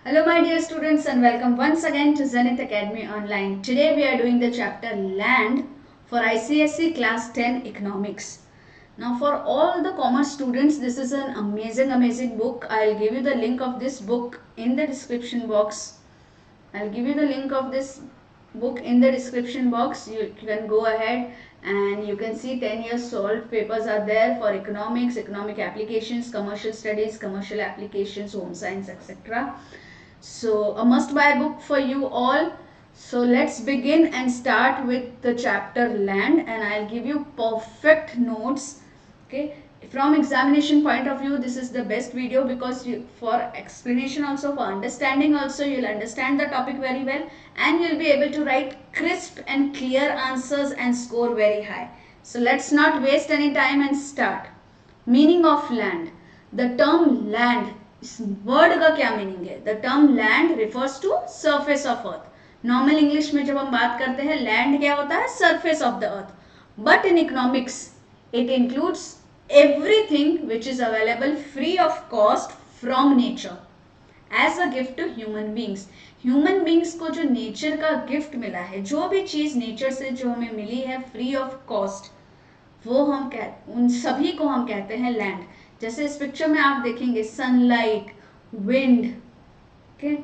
Hello my dear students and welcome once again to Zenith Academy Online. Today we are doing the chapter Land for ICSE Class 10 Economics. Now for all the commerce students, this is an amazing book. I'll give you the link of this book in the description box. I'll give you the link of this book in the description box. You can go ahead and you can see 10 years solved papers are there for economics, economic applications, commercial studies, commercial applications, home science, etc. So a must buy book for you all. So let's begin and start with the chapter Land, and I'll give you perfect notes. Okay, from examination point of view, this is the best video because for explanation also, for understanding also, you'll understand the topic very well and you'll be able to write crisp and clear answers and score very high. So let's not waste any time and start. Meaning of land. The term land, इस word का क्या meaning है? The term land refers to surface of earth. Normal English में जब हम बात करते हैं लैंड क्या होता है? Surface of the earth. But in economics it includes everything which is available free of cost from nature as a gift to human beings. Human beings को जो नेचर का गिफ्ट मिला है, जो भी चीज नेचर से जो हमें मिली है फ्री ऑफ कॉस्ट, वो हम उन सभी को हम कहते हैं लैंड. जैसे इस पिक्चर में आप देखेंगे sunlight, wind, okay,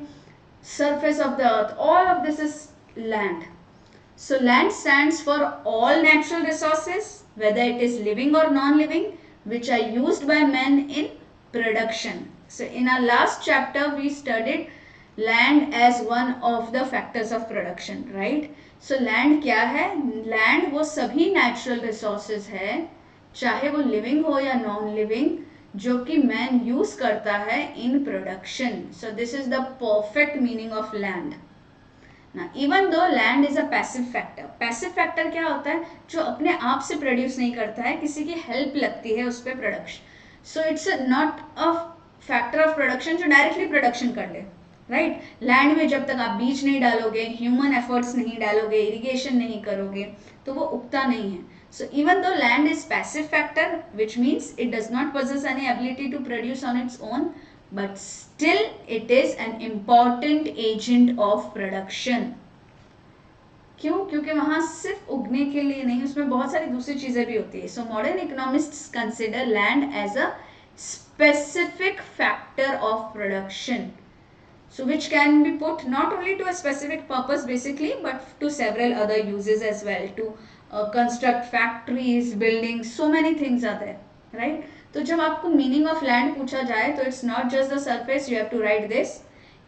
surface of the earth, all of this is land. So land stands for all natural resources, whether it is living or non-living, which are used by men in production. So in our last chapter we studied land as one of the factors of production, right? So land क्या है? Land वो सभी natural resources है, चाहे वो living हो या non-living, जो कि मैन यूज करता है in production. So this is the perfect meaning of land. ना even though land is a passive factor. Passive factor क्या होता है? जो अपने आप से प्रोड्यूस नहीं करता है, किसी की हेल्प लगती है उस पर production. So it's not a factor of production जो डायरेक्टली प्रोडक्शन कर ले, राइट? लैंड में जब तक आप बीज नहीं डालोगे, ह्यूमन एफर्ट्स नहीं डालोगे, इरिगेशन नहीं करोगे, तो वो उगता नहीं है. So even though land is passive factor, which means it does not possess any ability to produce on its own, but still it is an important agent of production. क्यों? क्योंकि वहां सिर्फ उगने के लिए नहीं, उसमें बहुत सारी दूसरी चीजें भी होती है. So modern economists consider land as a specific factor of production, so which can be put not only to a specific purpose basically, but to several other uses as well, to construct factories, buildings, so many things are there, right? तो जब आपको meaning of land पूछा जाए तो it's not just the surface, you have to write this.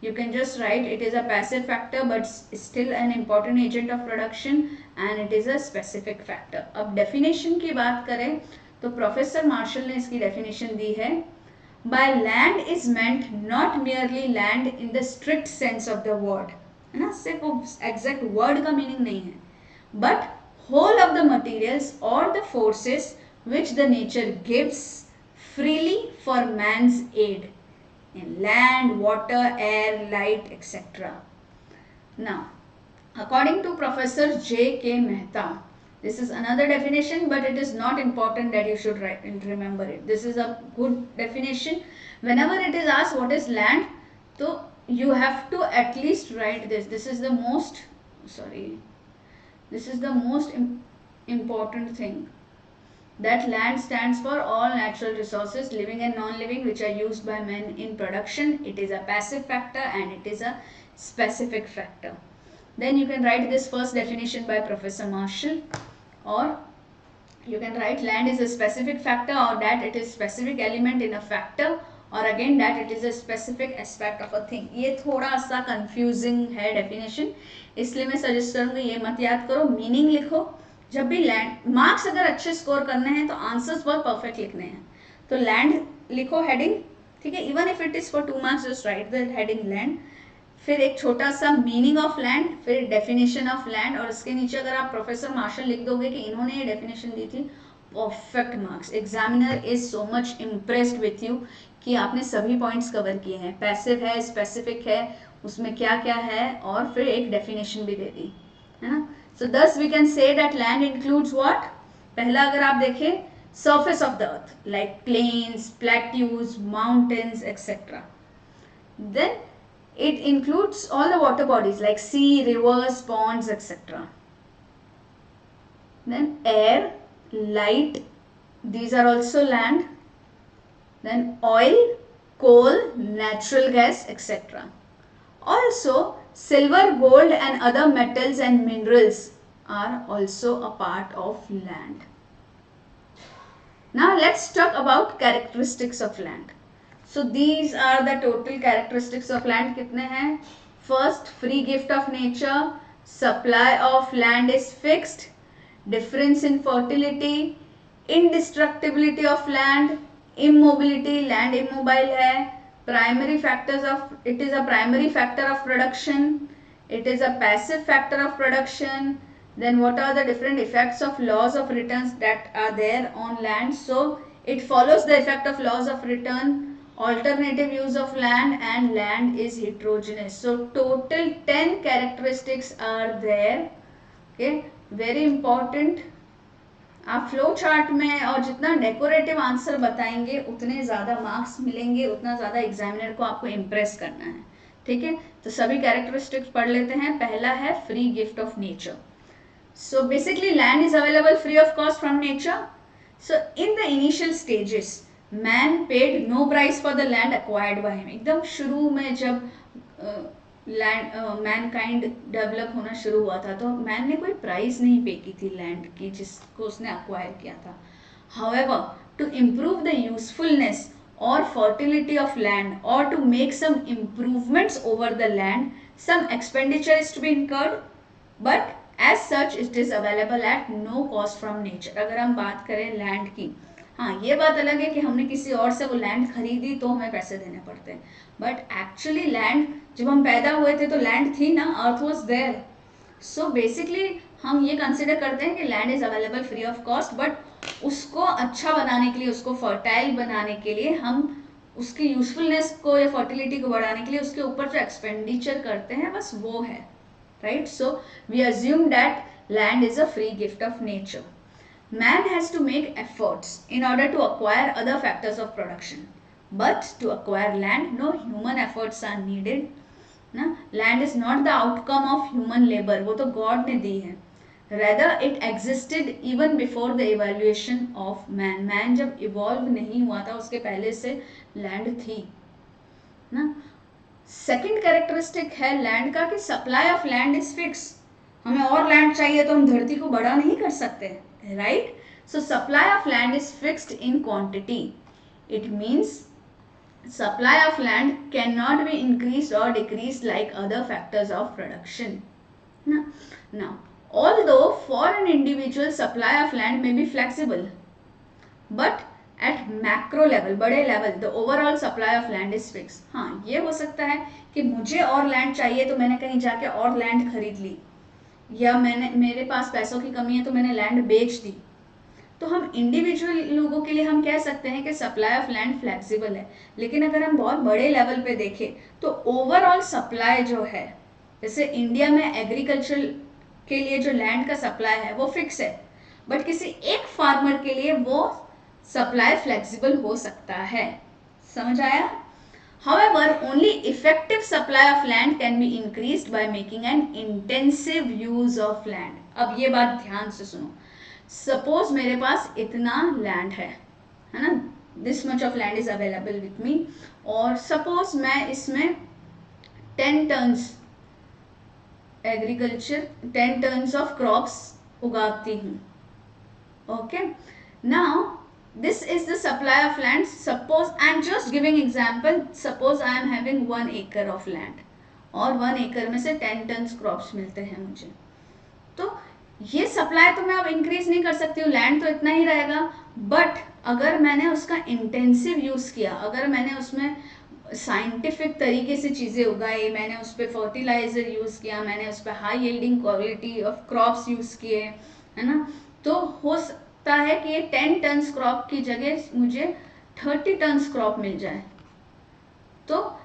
You can just write it is a passive factor but still an important agent of production and it is a specific factor. अब definition की बात करें तो professor martial ने इसकी definition दी है. By land is meant not merely land in the strict sense of the word, है ना? सिर्फ वो exact word का meaning नहीं है, but whole of the materials or the forces which the nature gives freely for man's aid in land, water, air, light, etc. Now, according to Professor J.K. Mehta, this is another definition, but it is not important that you should write and remember it. This is a good definition. Whenever it is asked what is land, so you have to at least write this. This is the most, this is the most important thing. That land stands for all natural resources, living and non-living, which are used by men in production. It is a passive factor and it is a specific factor. Then you can write this first definition by Professor Marshall, or you can write land is a specific factor, or that it is specific element in a factor, or again that it is a specific aspect of a thing. ये थोड़ा सा confusing है definition, इसलिए मैं suggest करूँगी ये मत याद करो, meaning लिखो. जब भी लैंड, मार्क्स अगर अच्छे स्कोर करने हैं तो आंसर्स बहुत परफेक्ट लिखने हैं, तो लैंड लिखो हेडिंग, ठीक है? Even if it is for 2 marks just right the heading land, फिर एक छोटा सा मीनिंग ऑफ लैंड, फिर डेफिनेशन ऑफ लैंड, और उसके नीचे अगर आप प्रोफेसर मार्शल लिख दोगे कि इन्होंने ये डेफिनेशन दी थी, perfect marks. Examiner is so much impressed with you कि आपने सभी पॉइंट्स कवर किए हैं. पैसिव है, स्पेसिफिक है, उसमें क्या क्या है, और फिर एक डेफिनेशन भी दे दी, है ना? So thus we can say that land includes what? पहला अगर आप देखें, surface of the earth like plains, plateaus, mountains, etc. Then It includes all the water bodies like sea, rivers, ponds, etc. Then air, light, these are also land. Then oil, coal, natural gas, etc. Also silver, gold and other metals and minerals are also a part of land. Now let's talk about characteristics of land. So these are the total characteristics of land. कितने हैं? First, free gift of nature, supply of land is fixed, difference in fertility, indestructibility of land, immobility, land immobile है, primary factors of, it is a primary factor of production, it is a passive factor of production. Then what are the different effects of laws of returns that are there on land? So it follows the effect of laws of return, alternative use of land, and land is heterogeneous. So total 10 characteristics are there. Okay, very important. आप flow chart में और जितना decorative answer बताएंगे उतने ज़्यादा marks मिलेंगे, उतना ज़्यादा एग्जामिनर को आपको इम्प्रेस करना है. ठीक है, तो सभी कैरेक्टरिस्टिक्स पढ़ लेते हैं. पहला है free gift of nature. So basically land is available free of cost from nature. So in the initial stages man paid no price for the land acquired by him. एकदम शुरू में जब लैंड मैनकाइंड डेवलप होना शुरू हुआ था तो man ने कोई प्राइस नहीं पे की थी लैंड की जिसको उसने अक्वायर किया था. However, to improve the usefulness or fertility of land or to make some improvements over the land, some expenditure is to be incurred, but as such it is available at no cost from nature. अगर हम बात करें land की, हाँ ये बात अलग है कि हमने किसी और से वो लैंड खरीदी तो हमें पैसे देने पड़ते हैं, बट एक्चुअली लैंड जब हम पैदा हुए थे तो लैंड थी ना, earth was there. So basically हम ये कंसिडर करते हैं कि land is available free of cost, but उसको अच्छा बनाने के लिए, उसको फर्टाइल बनाने के लिए हम उसकी यूजफुलनेस को या फर्टिलिटी को बढ़ाने के लिए उसके ऊपर जो एक्सपेंडिचर करते हैं बस वो है. Right? So we assume that land is a free gift of nature. Man has to make efforts in order to acquire other factors of production. But to acquire land, no human efforts are needed. ना? Land is not the outcome of human labor. वो तो God ने दी है. Rather, it existed even before the evaluation of man. Man जब evolve नहीं हुआ था उसके पहले से land थी. ना? सेकेंड कैरेक्टरिस्टिक है लैंड का कि supply of land is fix. हमें और लैंड चाहिए तो हम धरती को बड़ा नहीं कर सकते, right? So supply of land is fixed in quantity. It means supply of land can not be increase और decrease like other factors of production. Now although for an individual supply of land may be flexible, but at macro level, बड़े level, the overall supply of land is fix. हाँ ये हो सकता है कि मुझे और लैंड चाहिए तो मैंने कहीं जाके और लैंड खरीद ली, या मेरे पास पैसों की कमी है तो मैंने लैंड बेच दी. तो हम इंडिविजुअल लोगों के लिए हम कह सकते हैं कि सप्लाई ऑफ लैंड फ्लेक्सिबल है. लेकिन अगर हम बहुत बड़े लेवल पे देखें तो ओवरऑल सप्लाई जो है, जैसे इंडिया में एग्रीकल्चर के लिए जो लैंड का सप्लाई है वो फिक्स है, बट किसी एक फार्मर के लिए वो सप्लाई फ्लेक्सिबल हो सकता है. समझ आया? However, only effective supply of land can be increased by making an intensive use of land. अब ये बात ध्यान से सुनो. Suppose मेरे पास इतना लैंड है ना, this much of land is available with me, और suppose मैं इसमें 10 tons agriculture 10 tons of crops उगाती हूँ. Okay, now this is the supply of land. Suppose I am just giving example. Suppose I am having 1 acre of land और 1 acre में से 10 tons crops मिलते हैं मुझे. तो ये सप्लाई तो मैं अब इंक्रीज नहीं कर सकती हूँ, लैंड तो इतना ही रहेगा. बट अगर मैंने उसका इंटेंसिव यूज किया, अगर मैंने उसमें साइंटिफिक तरीके से चीज़ें उगाई, मैंने उस पर फर्टिलाइजर यूज़ किया, मैंने उस पर high yielding quality of crops use किए, है ना, तो हो सकता है कि ये 10 टन्स क्रॉप की जगह मुझे 30 टन्स क्रॉप मिल जाए. तो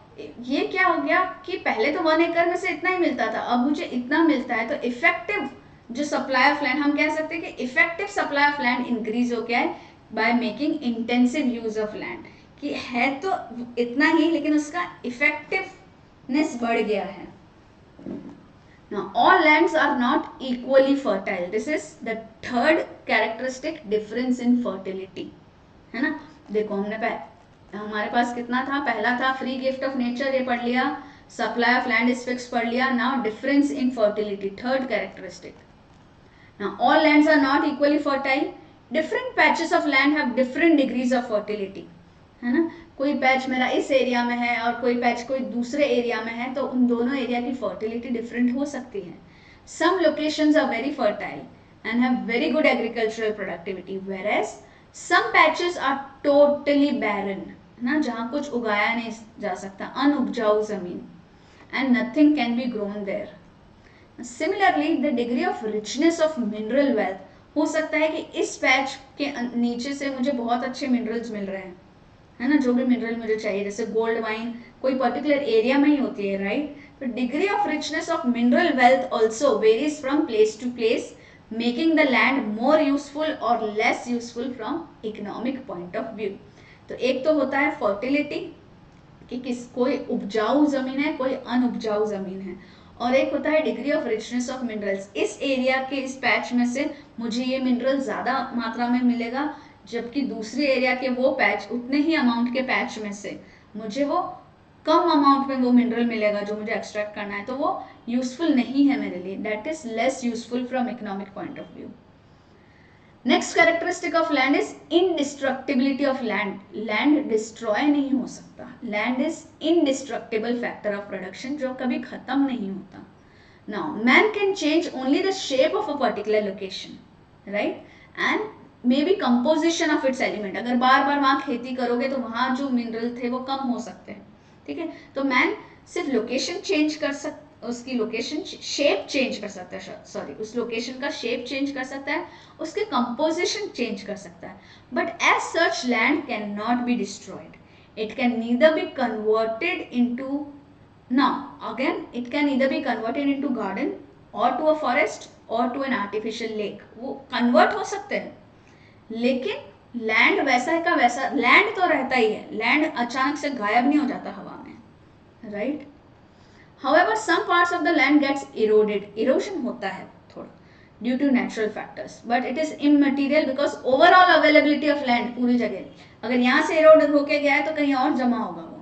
ये क्या हो गया कि पहले तो 1 एकड़ में से इतना ही मिलता था, अब मुझे इतना मिलता है. तो इफेक्टिव जो सप्लाई ऑफ लैंड, हम कह सकते हैं कि effective supply of land increase हो गया है by making intensive use of land. कि है तो इतना ही लेकिन उसका इफेक्टिवनेस बढ़ गया है. Now all lands are not equally fertile. This is the third characteristic difference in fertility. है ना. देखो हमारे पास कितना था. पहला था फ्री गिफ्ट ऑफ नेचर, ये पढ़ लिया. Supply of land is fix पढ़ लिया. Now difference in fertility, third characteristic. Now all lands are not equally fertile. Different patches of land have different degrees of fertility. है ना. कोई patch मेरा इस एरिया में है और कोई पैच कोई दूसरे एरिया में है, तो उन दोनों एरिया की फर्टिलिटी डिफरेंट हो सकती है. Some locations are very fertile and have very good agricultural productivity, whereas some patches are totally barren, ना, जहाँ कुछ उगाया नहीं जा सकता, अनउपजाऊ जमीन, and nothing can be grown there. Similarly, the degree of richness of mineral wealth, हो सकता है कि इस पैच के नीचे से मुझे बहुत अच्छे मिनरल्स मिल रहे हैं, है ना, जो भी मिनरल मुझे चाहिए, जैसे गोल्ड माइन कोई पर्टिकुलर एरिया में ही होती है, राइट. तो degree of richness of mineral wealth also varies from place to place, making the land more useful और less useful from economic point of view. तो एक तो होता है फर्टिलिटी कि कोई उपजाऊ जमीन है, कोई अनउपजाऊ जमीन है, और एक होता है degree of richness of minerals. इस एरिया के इस पैच में से मुझे ये मिनरल ज़्यादा मात्रा में मिलेगा, जबकि दूसरे एरिया के वो पैच, उतने ही अमाउंट के पैच में से मुझे वो कम अमाउंट में वो मिनरल मिलेगा जो मुझे एक्सट्रैक्ट करना है, तो वो यूजफुल नहीं है मेरे लिए. That is less useful from economic point of view. Next characteristic of land is indestructibility of land. Land destroy नहीं हो सकता. Land is indestructible factor of production, जो कभी खत्म नहीं होता. Now man can change only the shape of a particular location, right, and may be composition of its element. अगर बार बार वहाँ खेती करोगे तो वहाँ जो मिनरल थे वो कम हो सकते हैं, ठीक है. तो मैन सिर्फ लोकेशन चेंज कर उसकी लोकेशन शेप चेंज कर सकता है, सॉरी, उस लोकेशन का शेप चेंज कर सकता है, उसके कंपोजिशन चेंज कर सकता है, but as such land can not be destroyed. It can neither be converted into, now again it can either be converted into garden और टू अ फॉरेस्ट और टू एन आर्टिफिशियल लेक. वो convert हो सकते हैं, लेकिन land वैसा का वैसा, लैंड तो रहता ही है. लैंड अचानक से गायब नहीं हो जाता हवा में, right. However, some parts of the land gets eroded. Erosion होता है थोड़ा due to natural factors, but it is immaterial because overall availability of land पूरी जगह, अगर यहाँ से erode होके गया है तो कहीं और जमा होगा वो.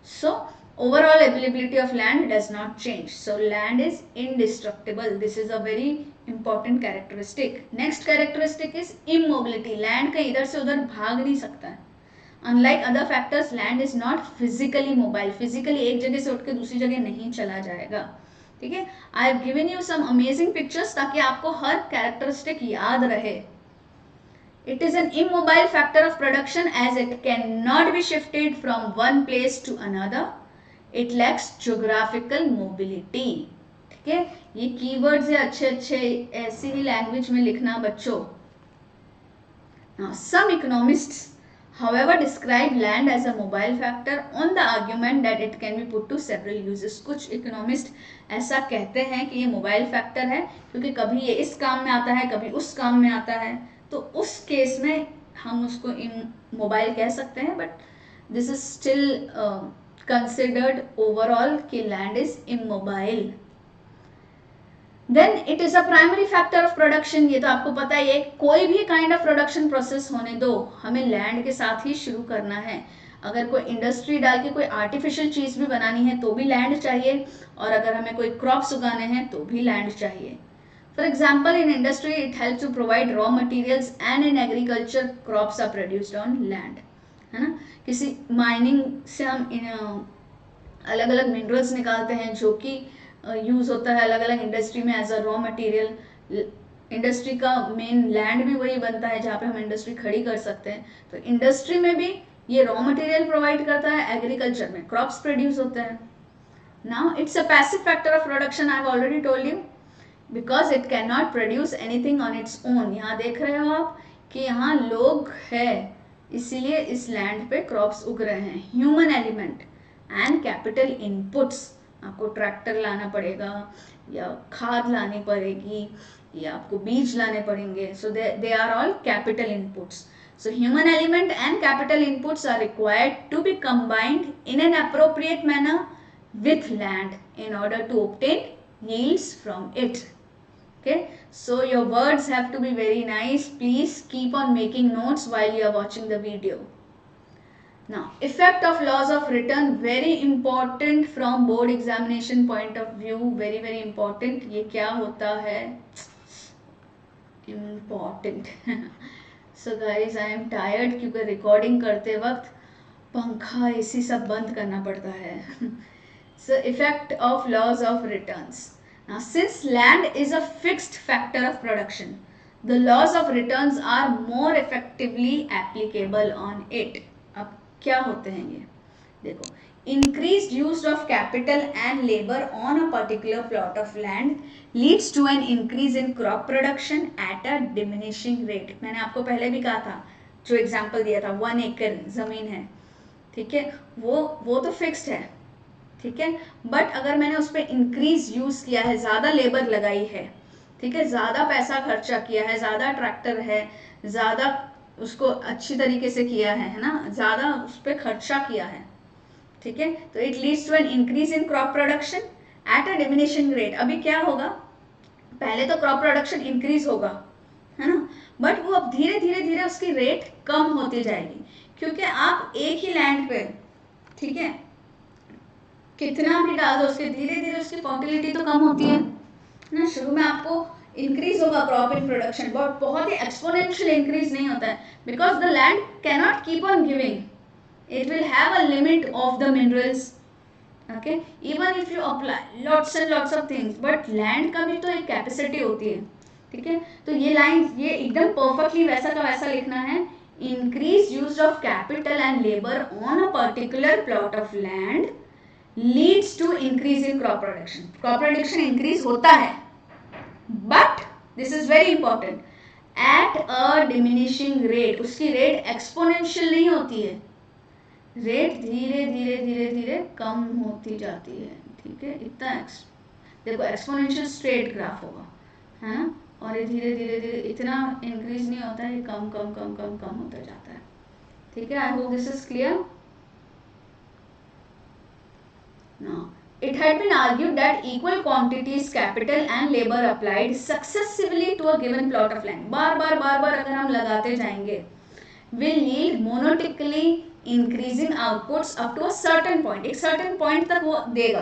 So overall availability of land does not change. So land is indestructible. This is a very important characteristic. Next characteristic is immobility. Land कहीं इधर से उधर भाग नहीं सकता है. Unlike other factors, land is not physically mobile. Physically एक जगह से उठ के दूसरी जगह नहीं चला जाएगा, ठीक है. I have given you some amazing pictures ताकि आपको हर characteristic याद रहे. It is an immobile factor of production as it cannot be shifted from one place to another. It lacks geographical mobility. ठीक है, ये keywords है अच्छे अच्छे, ऐसी ही language में लिखना बच्चों. Now some economists however describe land as a mobile factor on the argument that it can be put to several uses. कुछ इकोनॉमिस्ट ऐसा कहते हैं कि ये मोबाइल फैक्टर है क्योंकि कभी ये इस काम में आता है, कभी उस काम में आता है, तो उस केस में हम उसको मोबाइल कह सकते हैं, but this is still considered overall कि land is immobile. Then it is a primary factor of production. ये तो आपको पता ही है, कोई भी काइंड ऑफ प्रोडक्शन प्रोसेस होने दो, हमें लैंड के साथ ही शुरू करना है. अगर कोई इंडस्ट्री डाल के कोई आर्टिफिशियल चीज भी बनानी है तो भी लैंड चाहिए, और अगर हमें कोई क्रॉप्स उगाने हैं तो भी लैंड चाहिए. For example, in industry it help to provide raw materials and in agriculture crops are produced on land, है ना. किसी माइनिंग से हम अलग अलग मिनरल्स निकालते हैं जो कि यूज होता है अलग अलग इंडस्ट्री में as a raw material. Industry का मेन लैंड भी वही बनता है जहाँ पे हम इंडस्ट्री खड़ी कर सकते हैं. तो इंडस्ट्री में भी ये रॉ मटेरियल प्रोवाइड करता है, एग्रीकल्चर में क्रॉप्स प्रोड्यूस होते हैं. Now it's a passive factor of production, I have already told you, because it can not produce anything on its own. यहाँ देख रहे हो आप कि यहाँ लोग है, इसीलिए इस लैंड पे क्रॉप्स उग रहे हैं. Human element and capital inputs, आपको ट्रैक्टर लाना पड़ेगा या खाद लानी पड़ेगी या आपको बीज लाने पड़ेंगे. So they are all capital inputs. So human element and capital inputs are required to be combined in an appropriate manner with land in order to obtain yields from it. Okay, so your words have to be very nice. Please keep on making notes while you are watching the video. Now, effect of laws of return, very important from board examination point of view, very important. ये क्या होता है? Important. So guys, I am tired क्योंकि recording करते वक्त पंखा AC सब बंद करना पड़ता है. So effect of laws of returns. Now, since land is a fixed factor of production, the laws of returns are more effectively applicable on it. अब क्या होते हैं ये देखो. Increased use of capital and labor on a particular plot of land leads to an increase in crop production at a diminishing rate. मैंने आपको पहले भी कहा था, जो एग्जाम्पल दिया था, 1 एकड़ जमीन है, ठीक है, वो तो फिक्स्ड है, ठीक है, बट अगर मैंने उस पर इंक्रीज यूज किया है, ज़्यादा लेबर लगाई है, ठीक है, ज़्यादा पैसा खर्चा किया है, ज़्यादा ट्रैक्टर है, ज़्यादा उसको अच्छी तरीके से किया है ना, ज़्यादा उस पर खर्चा किया है, ठीक है, तो it leads to an increase in crop production at a diminishing rate. अभी क्या होगा, पहले तो क्रॉप प्रोडक्शन इंक्रीज होगा, है ना, बट वो अब धीरे धीरे उसकी रेट कम होती जाएगी, क्योंकि आप एक ही लैंड पे, ठीक है, कितना भी डाल दो, उसके धीरे धीरे उसकी फर्टिलिटी तो कम होती है ना. शुरू में आपको इंक्रीज होगा क्रॉप इन प्रोडक्शन, बट बहुत ही एक्सपोनेंशियल इंक्रीज नहीं होता है, because the land can not keep on giving, it will have a limit of the minerals. Okay, even if you apply lots and lots of things, but land का भी तो एक capacity होती है, ठीक है. तो ये लाइन, ये एकदम परफेक्टली वैसा का वैसा लिखना है. Increase use of capital and labour on a particular plot of land leads to increase in crop production. Crop production increase होता है, but this is very important, at a diminishing rate. उसकी rate exponential नहीं होती है, rate धीरे धीरे कम होती जाती है, ठीक है. इतना देखो, एक्सपोनेंशियल स्ट्रेट ग्राफ होगा, है ना, और ये धीरे धीरे इतना इंक्रीज नहीं होता है, ये कम होता जाता है, ठीक है. I hope this is clear. Now, it had been argued that equal quantities capital and labor applied successively to a given plot of land, बार अगर हम लगाते जाएंगे, will yield monotonically increasing outputs up to a certain point. एक certain point तक वो देगा,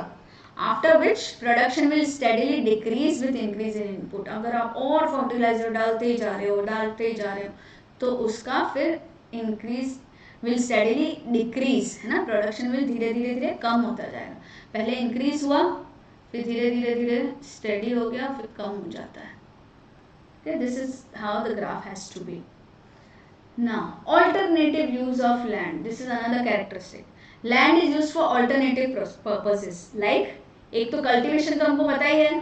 after which production will steadily decrease with increase in input. अगर आप और फर्टिलाइजर डालते जा रहे हो तो उसका फिर increase will steadily decrease, है ना, production will धीरे धीरे कम होता जाएगा. पहले increase हुआ, फिर धीरे धीरे steady हो गया, फिर कम हो जाता है. Okay, this is how the graph has to be. Now, alternative use of land. This is another characteristic. Land is used for alternative purposes. Like, एक तो cultivation तो हमको पता ही है.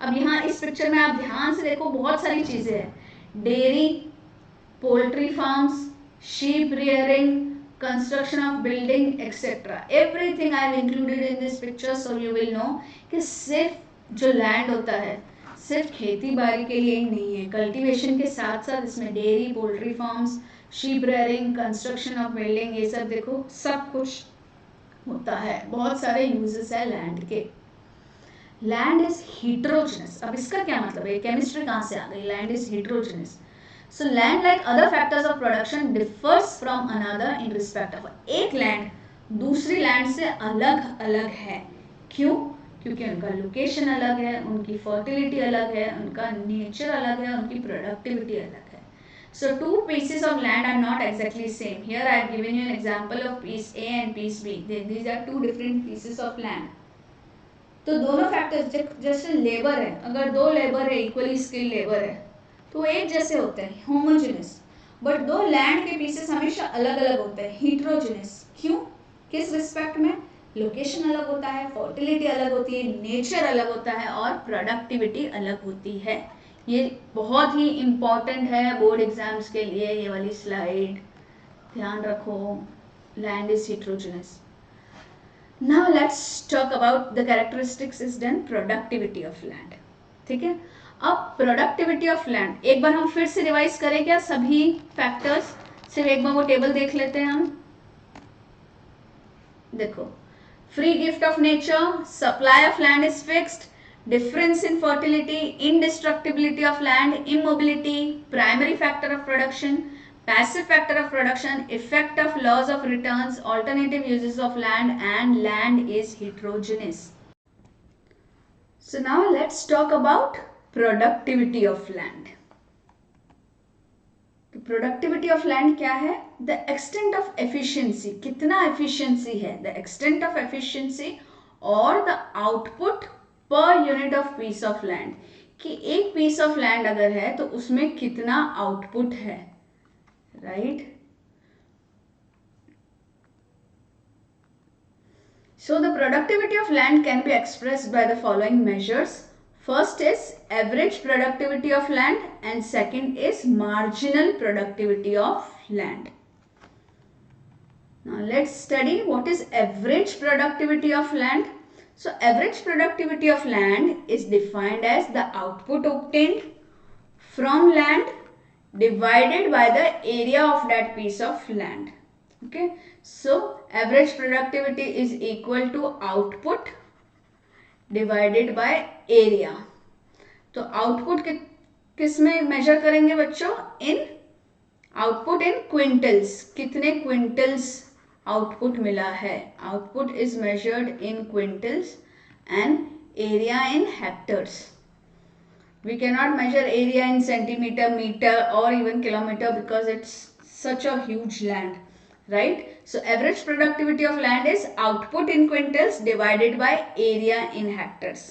अब यहाँ इस पिक्चर में आप ध्यान से देखो, बहुत सारी चीजें हैं. Dairy, poultry farms, sheep rearing, construction of building, etc. Everything I have included in this picture, so you will know कि सिर्फ जो land होता है, सिर्फ खेती बाड़ी के लिए ही नहीं है. कल्टीवेशन के साथ साथ इसमें dairy, poultry farms, sheep rearing, construction of building, ये सब देखो, सब कुछ होता है. बहुत सारे यूजेस है लैंड के. Land is heterogeneous. अब इसका क्या मतलब है, केमिस्ट्री कहाँ से आ गई. Land is heterogeneous. So land like other factors of production differs from another in respect of. एक लैंड दूसरी लैंड से अलग अलग है. क्यों? क्योंकि उनका लोकेशन अलग है, उनकी फर्टिलिटी अलग है, उनका नेचर अलग है, उनकी प्रोडक्टिविटी अलग है. So two pieces of land are not exactly same. Here I have given you an example of piece A and piece B. These are two different pieces of land. तो दोनों factors, जैसे labour है, अगर दो labour है, equally skill labour है, तो एक जैसे होते हैं, होमोजेनस. बट दो लैंड के पीसेस हमेशा अलग अलग होते हैं, हीट्रोजेनस. क्यों? किस रिस्पेक्ट में? लोकेशन अलग होता है, फर्टिलिटी अलग होती है, नेचर अलग होता है, और प्रोडक्टिविटी अलग होती है. ये बहुत ही इम्पॉर्टेंट है बोर्ड एग्जाम्स के लिए, ये वाली स्लाइड ध्यान रखो. Land is heterogeneous. Now let's talk about the characteristics is then productivity of land. ठीक है, अब प्रोडक्टिविटी ऑफ लैंड एक बार हम फिर से रिवाइज करें क्या सभी फैक्टर्स. सिर्फ एक बार वो टेबल देख लेते हैं हम. देखो, free gift of nature, supply of land is fixed, difference in fertility, indestructibility of land, immobility, primary factor of production, passive factor of production, effect of laws of returns, alternative uses of land, and land is heterogeneous. So now let's talk about productivity of land. तो productivity of land क्या है? The extent of efficiency, कितना efficiency है, the extent of efficiency और the output per unit of peace of land, कि एक piece of land अगर है तो उसमें कितना आउटपुट है, right? So the productivity of land can be expressed by the following measures. First is average productivity of land and second is marginal productivity of land. Now let's study what is average productivity of land. So average productivity of land is defined as the output obtained from land divided by the area of that piece of land. Okay, so average productivity is equal to output divided by area. तो output किस में major करेंगे बच्चों? इन output इन quintals, कितने quintals output मिला है. Output is measured in quintals and area in hectares. We cannot measure area in centimeter, meter or even kilometer because it's such a huge land, right? So average productivity of land is output in quintals divided by area in hectares.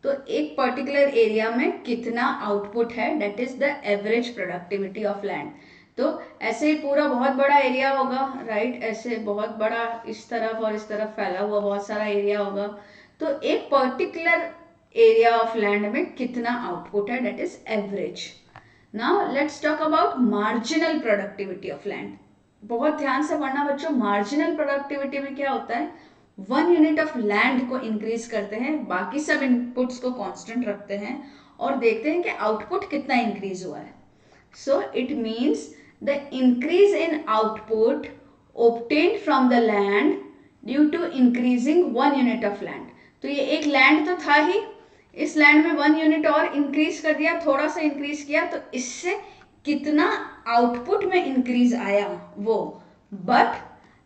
तो एक particular area में कितना output है, that is the average productivity of land. तो ऐसे ही पूरा बहुत बड़ा एरिया होगा, राइट? ऐसे बहुत बड़ा इस तरफ और इस तरफ फैला हुआ बहुत सारा एरिया होगा. तो एक पर्टिकुलर एरिया ऑफ लैंड में कितना आउटपुट है, that is average. Now let's talk about marginal productivity of land. बहुत ध्यान से पढ़ना बच्चों. मार्जिनल प्रोडक्टिविटी में क्या होता है? 1 यूनिट ऑफ लैंड को इंक्रीज करते हैं, बाकी सब इनपुट्स को कांस्टेंट रखते हैं और देखते हैं कि आउटपुट कितना इंक्रीज हुआ है. So it means the increase in output obtained from the land due to increasing 1 unit of land. तो ये एक लैंड तो था ही, इस लैंड में 1 यूनिट और इंक्रीज कर दिया, थोड़ा सा इंक्रीज किया, तो इससे कितना आउटपुट में इंक्रीज आया वो. But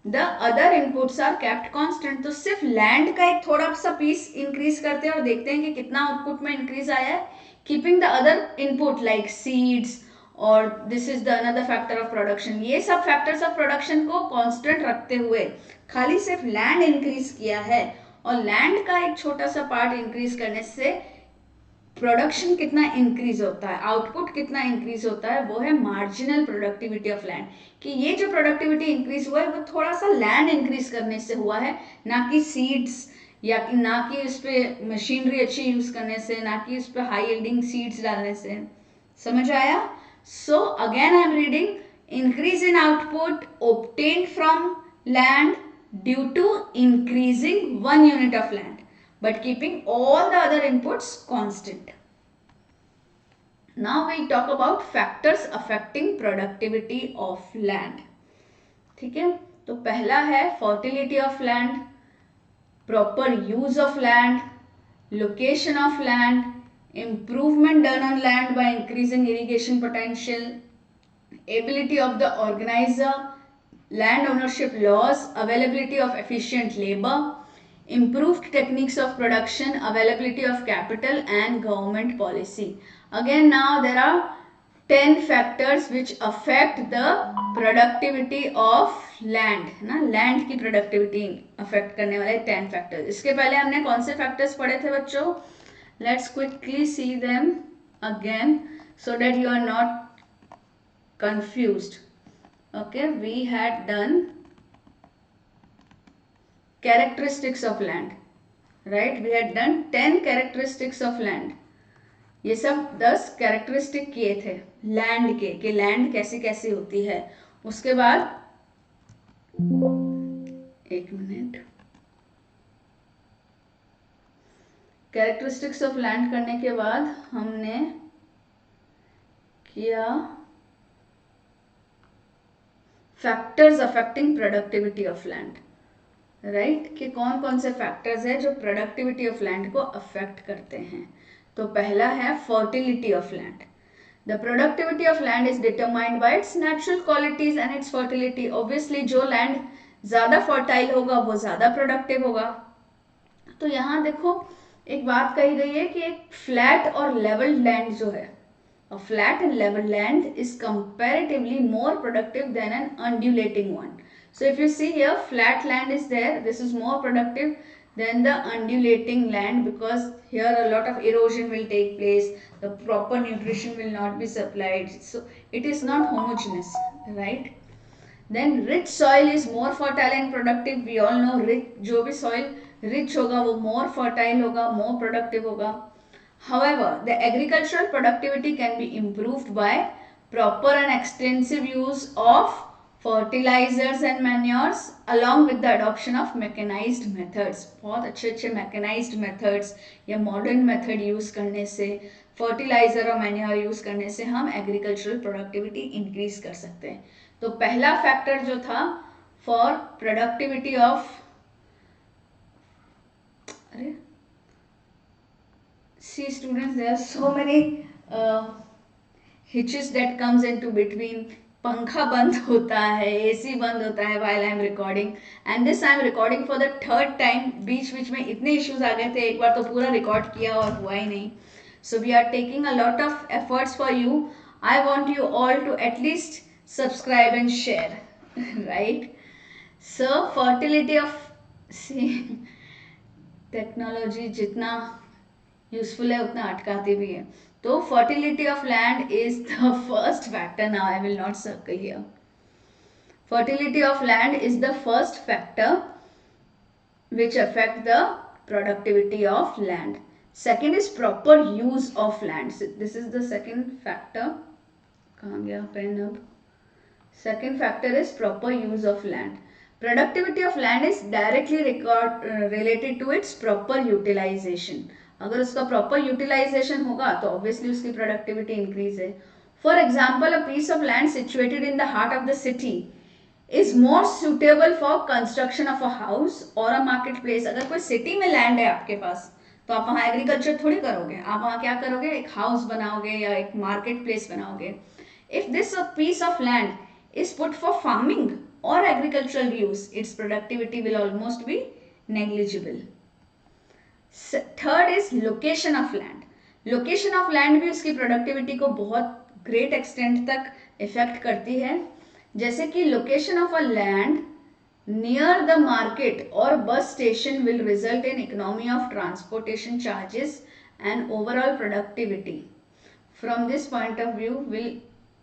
the other inputs are kept constant. तो सिर्फ लैंड का एक थोड़ा सा पीस इंक्रीज करते हैं और देखते हैं कि कितना आउटपुट में इंक्रीज आया है, keeping the other input like seeds और this is the another factor of production. ये सब फैक्टर्स ऑफ प्रोडक्शन को कांस्टेंट रखते हुए खाली सिर्फ लैंड इंक्रीज किया है और लैंड का एक छोटा सा पार्ट इंक्रीज करने से प्रोडक्शन कितना इंक्रीज होता है, आउटपुट कितना इंक्रीज होता है, वो है मार्जिनल प्रोडक्टिविटी ऑफ लैंड. कि ये जो प्रोडक्टिविटी इंक्रीज हुआ है वो थोड़ा सा लैंड इंक्रीज करने से हुआ है, ना कि सीड्स या ना कि उस पर मशीनरी अच्छी यूज करने से, ना कि उस पर हाई यील्डिंग सीड्स डालने से. समझ आया? So again I am reading. Increase in output obtained from land due to increasing 1 unit of land but keeping all the other inputs constant. Now we talk about factors affecting productivity of land. ठीक है, तो पहला है fertility of land, proper use of land, location of land, improvement done on land by increasing irrigation potential, ability of the organizer, land ownership laws, availability of efficient labor, improved techniques of production, availability of capital and government policy. Again now there are 10 factors which affect the productivity of land. ना land की productivity affect करने वाले 10 factors. इसके पहले हमने कौन से factors पढ़े थे बच्चों? Let's quickly see them again so that you are not confused. Okay, we had done characteristics of land, right? We had done 10 characteristics of land. ये सब 10 कैरेक्टरिस्टिक किए थे लैंड के, कि लैंड कैसी कैसी होती है. उसके बाद एक मिनट, कैरेक्टरिस्टिक्स ऑफ लैंड करने के बाद हमने किया factors affecting productivity of land. Right, कि कौन कौन से फैक्टर्स है जो प्रोडक्टिविटी ऑफ लैंड को अफेक्ट करते हैं। तो पहला है fertility of land. The productivity of land is determined by its natural qualities and its fertility. Obviously जो लैंड ज़्यादा फर्टाइल होगा वो ज़्यादा प्रोडक्टिव होगा। तो यहाँ देखो एक बात कही गई है कि एक फ्लैट और लेवल्ड लैंड जो है, a flat and level land is comparatively more productive than an undulating one. So if you see here, flat land is there, this is more productive than the undulating land, because here a lot of erosion will take place, the proper nutrition will not be supplied, so it is not homogeneous, right? Then rich soil is more fertile and productive. We all know rich, जो भी soil rich होगा वो more fertile होगा, more productive होगा. However, the agricultural productivity can be improved by proper and extensive use of fertilizers and manures along with the adoption of mechanized methods. बहुत अच्छे अच्छे mechanized methods या modern method use करने से, fertilizer और manure use करने से हम agricultural productivity increase कर सकते हैं. तो पहला फैक्टर जो था फॉर प्रोडक्टिविटी ऑफ, अरे see students, there are so many hitches that comes into between. पंखा बंद होता है, एसी बंद होता है while I am recording, and this I am recording for the third time. बीच बीच में इतने issues आ गए थे, एक बार तो पूरा रिकॉर्ड किया और हुआ ही नहीं. So we are taking a lot of efforts for you. I want you all to at least subscribe and share. Right? So fertility of, see, technology जितना यूजफुल है उतना अटकाती भी है. तो fertility of land is the first factor. Now I will not circle here. Fertility of land is the first factor which affect the productivity of land. Second is proper use of land. So this is the second factor. कहाँ गया pen अब? Second factor is proper use of land. Productivity of land is directly related to its proper utilization. अगर उसका proper utilization होगा तो obviously उसकी productivity increase है. For example, a piece of land situated in the heart of the city is more suitable for construction of a house or a marketplace. अगर कोई city में land है आपके पास तो आप वहाँ agriculture थोड़ी करोगे, आप वहाँ क्या करोगे, एक house बनाओगे या एक marketplace बनाओगे. If this piece of land is put for farming or agricultural use, its productivity will almost be negligible. Third is location of land. Location of land भी उसकी productivity को बहुत great extent तक affect करती है. जैसे कि location of a land near the market or bus station will result in economy of transportation charges and overall productivity. From this point of view will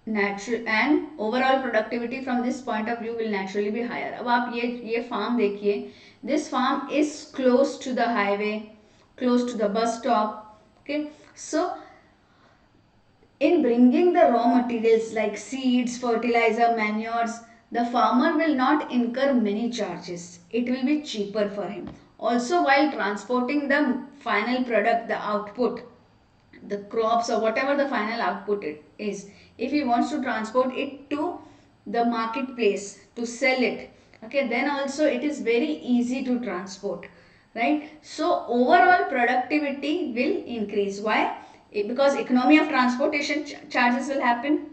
natural and overall productivity from this point of view will naturally be higher. अब आप ये farm देखिए, this farm is close to the highway, close to the bus stop. Okay, so in bringing the raw materials like seeds, fertilizer, manures, the farmer will not incur many charges. It will be cheaper for him. Also, while transporting the final product, the output, the crops or whatever the final output it is, if he wants to transport it to the marketplace to sell it, okay, then also it is very easy to transport, right? So overall productivity will increase. Why? Because economy of transportation charges will happen,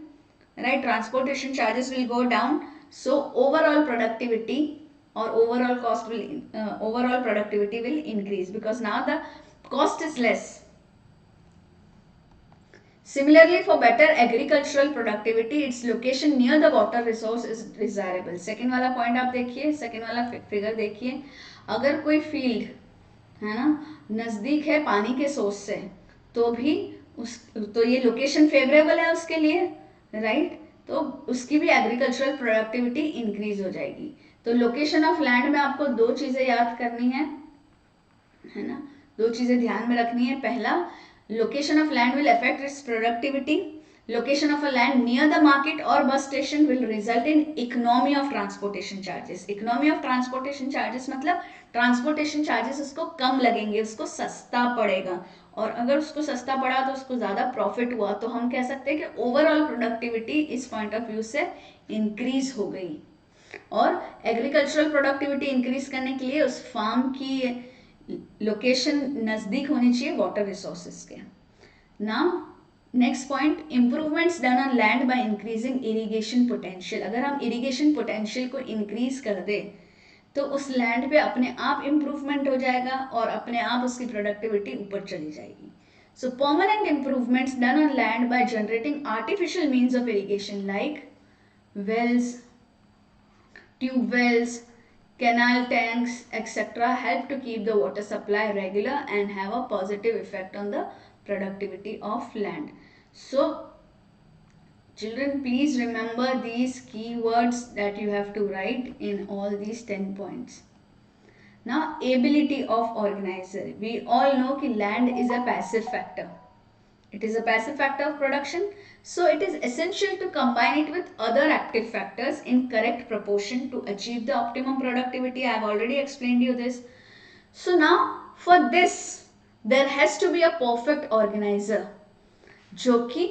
right? Transportation charges will go down, so overall productivity or overall cost will overall productivity will increase because now the cost is less. Similarly, for better agricultural productivity, its location near the water resource is desirable. Second वाला point आप देखिए, second वाला figure देखिए, अगर कोई field है ना नज़दीक है पानी के source से तो भी तो ये location favorable है उसके लिए, right? तो उसकी भी agricultural productivity increase हो जाएगी. तो location of land में आपको दो चीज़ें याद करनी है ना, दो चीज़ें ध्यान में रखनी है. पहला, location of land will affect its productivity. Location of a land near the market or bus station will result in economy of transportation charges. Economy of transportation charges मतलब transportation charges उसको कम लगेंगे, उसको सस्ता पड़ेगा, और अगर उसको सस्ता पड़ा तो उसको ज़्यादा प्रॉफिट हुआ, तो हम कह सकते हैं कि ओवरऑल प्रोडक्टिविटी इस पॉइंट ऑफ व्यू से इंक्रीज हो गई. और एग्रीकल्चरल प्रोडक्टिविटी इंक्रीज करने के लिए उस फार्म की लोकेशन नज़दीक होनी चाहिए वाटर रिसोर्सेज के. Now next point, improvements done on land by increasing irrigation potential. अगर हम इरिगेशन पोटेंशियल को इंक्रीज कर दें तो उस लैंड पे अपने आप इम्प्रूवमेंट हो जाएगा और अपने आप उसकी प्रोडक्टिविटी ऊपर चली जाएगी. So permanent improvements done on land by generating artificial means of irrigation like wells, tube wells, canal tanks, etc. help to keep the water supply regular and have a positive effect on the productivity of land. So children, please remember these keywords that you have to write in all these 10 points. Now, ability of organizer. We all know that land is a passive factor. It is a passive factor of production. So, it is essential to combine it with other active factors in correct proportion to achieve the optimum productivity. I have already explained you this. So, now for this, there has to be a perfect organizer जो कि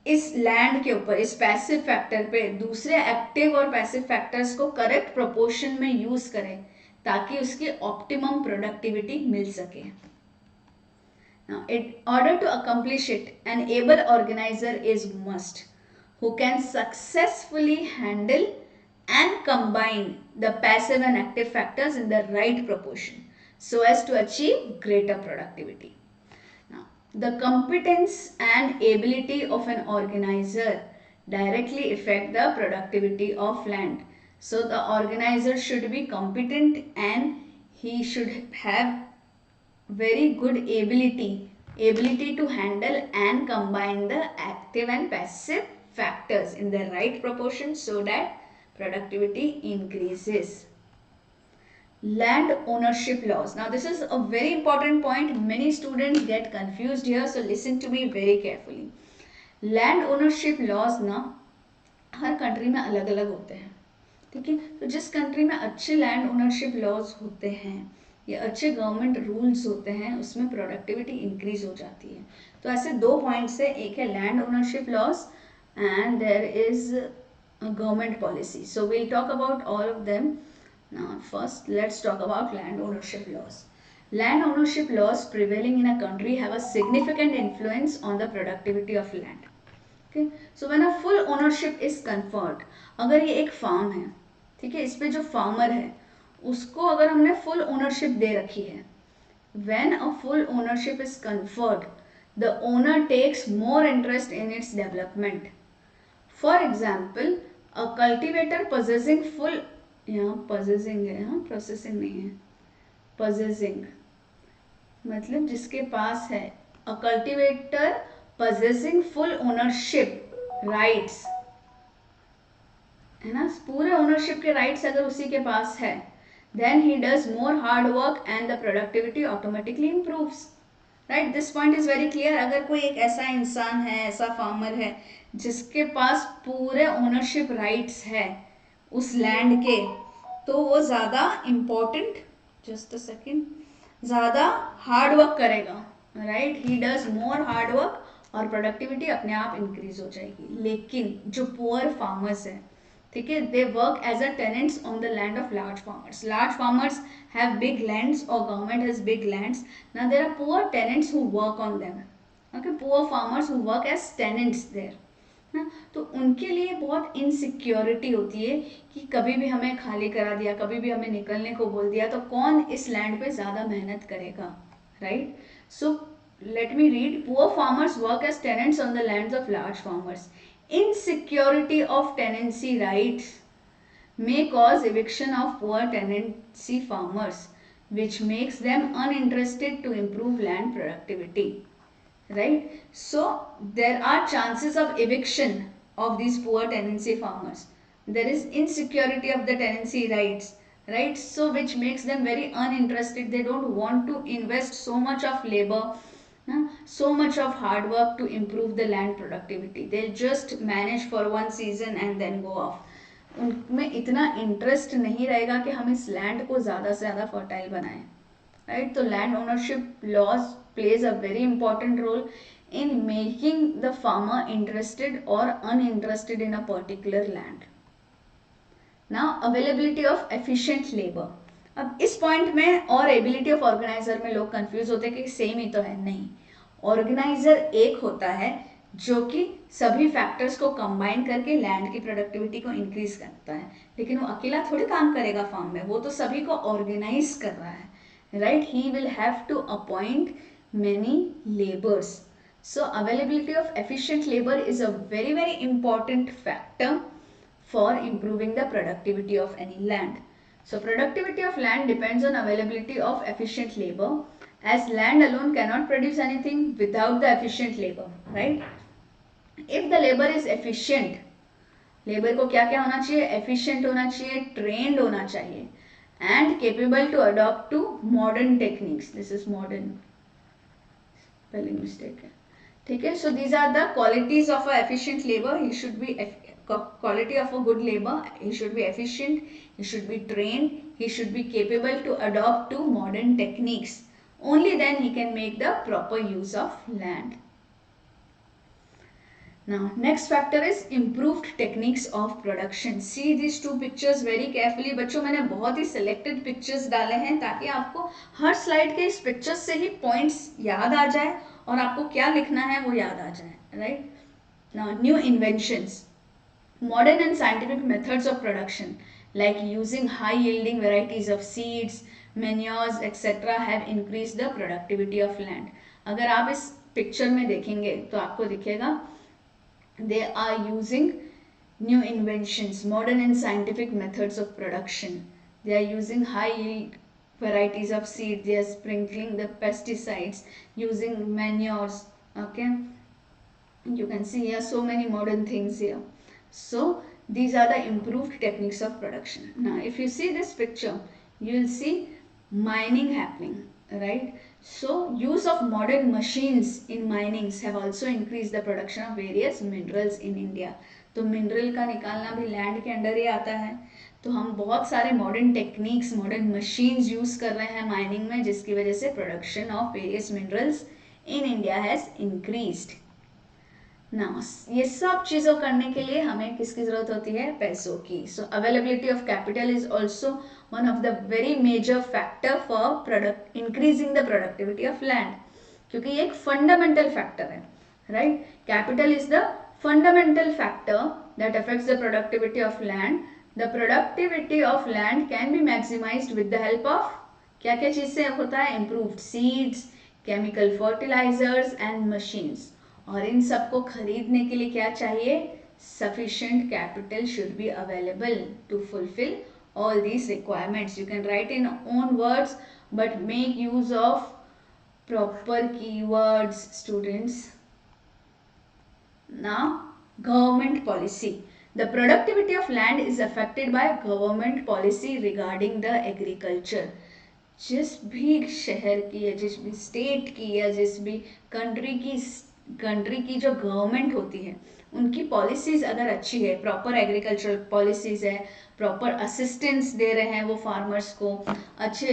इस land के ऊपर इस passive factor पे दूसरे active और passive factors को करेक्ट प्रोपोर्शन में यूज करें ताकि उसकी ऑप्टिमम प्रोडक्टिविटी मिल सके. Now, in order to accomplish it, an able organizer is must who can successfully handle and combine the passive and active factors in the right proportion so as to achieve greater productivity. Now, the competence and ability of an organizer directly affect the productivity of land. So the organizer should be competent and he should have very good ability to handle and combine the active and passive factors in the right proportion so that productivity increases. Land ownership laws. Now this is a very important point. Many students get confused here, so listen to me very carefully. Land ownership laws ना हर country में अलग अलग होते हैं, ठीक है. तो जिस कंट्री में अच्छे लैंड ओनरशिप लॉज होते हैं या अच्छे गवर्नमेंट रूल्स होते हैं उसमें प्रोडक्टिविटी इंक्रीज हो जाती है. तो ऐसे दो पॉइंट्स है, एक है land ownership laws and there is government policy. So we'll talk about all of them. Now first let's talk about land ownership laws. Land ownership laws prevailing in a country have a significant influence on the productivity of land. Okay, so when a full ownership is conferred, अगर ये एक farm है, ठीक है, इस पे जो farmer है उसको अगर हमने फुल ओनरशिप दे रखी है, when a full ownership is conferred, the owner takes more interest in its development. For example, a cultivator possessing full, यहाँ possessing है, हाँ processing नहीं है, possessing मतलब जिसके पास है, a cultivator possessing full ownership rights, है ना, पूरे ओनरशिप के राइट्स अगर उसी के पास है, then he does more hard work and the productivity automatically improves. Right, this point is very clear. अगर कोई एक ऐसा इंसान है, ऐसा फार्मर है जिसके पास पूरे ओनरशिप राइट्स है उस लैंड के, तो वो ज़्यादा इम्पोर्टेंट, जस्ट अ सेकेंड, ज़्यादा हार्ड वर्क करेगा. Right, he does more hard work और प्रोडक्टिविटी अपने आप इंक्रीज हो जाएगी. लेकिन जो पुअर फार्मर्स हैं, ठीक है, they work as a tenants on the land of large farmers. Large farmers have big lands or government has big lands. Now there are poor tenants who work on them. Okay, poor farmers who work as tenants there. ना, तो उनके लिए बहुत insecurity होती है कि कभी भी हमें खाली करा दिया, कभी भी हमें निकलने को बोल दिया, तो कौन इस लैंड पे ज़्यादा मेहनत करेगा. Right, so let me read. Poor farmers work as tenants on the lands of large farmers. Insecurity of tenancy rights may cause eviction of poor tenancy farmers, which makes them uninterested to improve land productivity. Right? So there are chances of eviction of these poor tenancy farmers. There is insecurity of the tenancy rights, right? So which makes them very uninterested. They don't want to invest so much of labor, so much of hard work to improve the land productivity. They'll just manage for one season and then go off. उनमें इतना interest नहीं रहेगा कि हम इस land को ज़्यादा से ज़्यादा फर्टाइल बनाएं. राइट, तो land ownership laws plays a very important role in making the farmer interested or uninterested in a particular land. Now availability of efficient labour. अब इस पॉइंट में और एबिलिटी ऑफ ऑर्गेनाइजर में लोग कंफ्यूज होते हैं कि सेम ही तो है. नहीं, ऑर्गेनाइजर एक होता है जो कि सभी फैक्टर्स को कंबाइन करके लैंड की प्रोडक्टिविटी को इंक्रीज करता है, लेकिन वो अकेला थोड़ी काम करेगा फार्म में, वो तो सभी को ऑर्गेनाइज कर रहा है, right. He will have to appoint many laborers. So availability of efficient labor is a very very important factor for improving the productivity of any land. So productivity of land depends on availability of efficient labor, as land alone cannot produce anything without the efficient labor, right. If the labor is efficient, labour को क्या क्या होना चाहिए, efficient होना चाहिए, trained होना चाहिए, and capable to adopt to modern techniques. This is modern, spelling mistake है, ठीक है. So these are the qualities of a efficient labour. He should be quality of a good labor. He should be efficient, he should be trained, he should be capable to adopt to modern techniques. Only then he can make the proper use of land. Now next factor is improved techniques of production. See these two pictures very carefully. बच्चों मैंने बहुत ही selected pictures डाले हैं ताकि आपको हर slide के इस pictures से ही points याद आ जाए और आपको क्या लिखना है वो याद आ जाए, right. Now new inventions, modern and scientific methods of production like using high yielding varieties of seeds, manures etc. have increased the productivity of land. अगर आप इस पिक्चर में देखेंगे तो आपको दिखेगा they are using new inventions, modern and scientific methods of production. They are using high yield varieties of seed, they are sprinkling the pesticides, using manures, okay. You can see here so many modern things here. So these are the improved techniques of production. Now if you see this picture, you will see mining happening, right. So use of modern machines in minings have also increased the production of various minerals in India. तो mineral का निकालना भी land के under ही आता है. तो हम बहुत सारे modern techniques, modern machines use कर रहे हैं माइनिंग में, जिसकी वजह से production of various minerals in India has increased. Now ये सब चीज़ों करने के लिए हमें किसकी ज़रूरत होती है, पैसों की. So availability of capital is also one of the very major factor for product increasing the productivity of land, क्योंकि ये एक फंडामेंटल फैक्टर है, राइट. Capital is the fundamental factor that affects the productivity of land. The productivity of land can be maximised with the help of क्या क्या चीज़ से होता है, improved seeds, chemical fertilisers and machines. और इन सबको खरीदने के लिए क्या चाहिए, sufficient capital should be available to fulfill all these requirements. You can write in own words but make use of proper keywords, students. Now government policy. The productivity of land is affected by government policy regarding the agriculture. जिस भी शहर की या जिस भी state की या जिस भी कंट्री की जो गवर्नमेंट होती है, उनकी पॉलिसीज़ अगर अच्छी है, प्रॉपर एग्रीकल्चरल पॉलिसीज़ है, प्रॉपर असिस्टेंस दे रहे हैं वो फार्मर्स को, अच्छे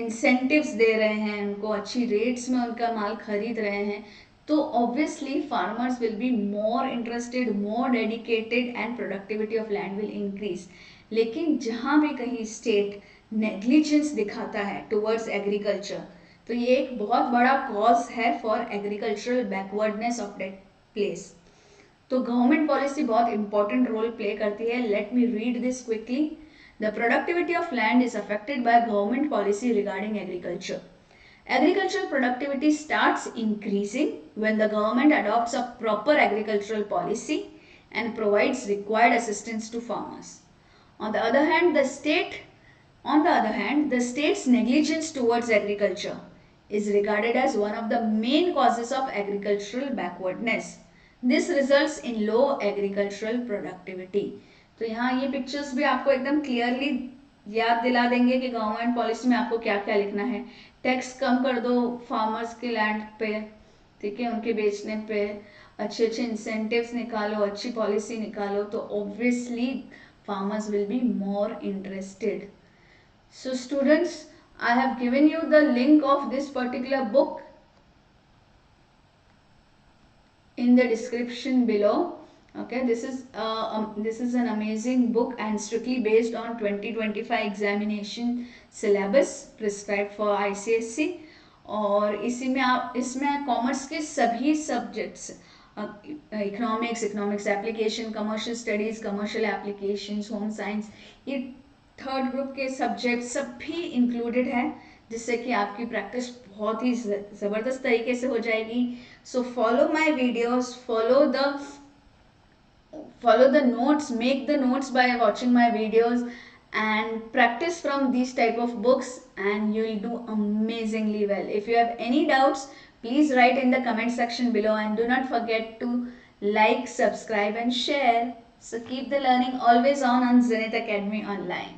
इंसेंटिव्स दे रहे हैं उनको, अच्छी रेट्स में उनका माल खरीद रहे हैं, तो obviously farmers will be more interested, more dedicated and productivity of land will increase. लेकिन जहाँ भी कहीं स्टेट नेग्लिजेंस दिखाता है टुवर्ड्स एग्रीकल्चर, तो ये एक बहुत बड़ा कॉज है for agricultural backwardness of that place. तो गवर्नमेंट पॉलिसी बहुत इंपॉर्टेंट रोल प्ले करती है. Late me read this quickly. The productivity of land is affected by government policy regarding agriculture. Agricultural productivity starts increasing when the government adopts a proper agricultural policy and provides required assistance to farmers. On the other hand, the state's negligence towards agriculture is regarded as one of the main causes of agricultural backwardness. This results in low agricultural productivity. तो यहाँ ये pictures भी आपको एकदम clearly याद दिला देंगे कि गवर्नमेंट पॉलिसी में आपको क्या क्या लिखना है. टैक्स कम कर दो फार्मर्स के लैंड पे, ठीक है, उनके बेचने पे, अच्छे इंसेंटिव्स निकालो, अच्छी पॉलिसी निकालो, तो obviously farmers will be more interested. So students, I have given you the link of this particular book in the description below. Okay, this is an amazing book and strictly based on 2025 examination syllabus prescribed for ICSC. और इसी में आप इसमें commerce के सभी subjects, economics application, commercial studies, commercial applications, home science, ये third group के subject सभी इंक्लूडेड है, जिससे कि आपकी प्रैक्टिस बहुत ही ज़बरदस्त तरीके से हो जाएगी. So follow my videos, follow the notes, make the notes by watching my videos, and practice from these type of books, and you will do amazingly well. If you have any doubts, please write in the comment section below, and do not forget to like, subscribe and share. So keep the learning always on Zenith Academy Online.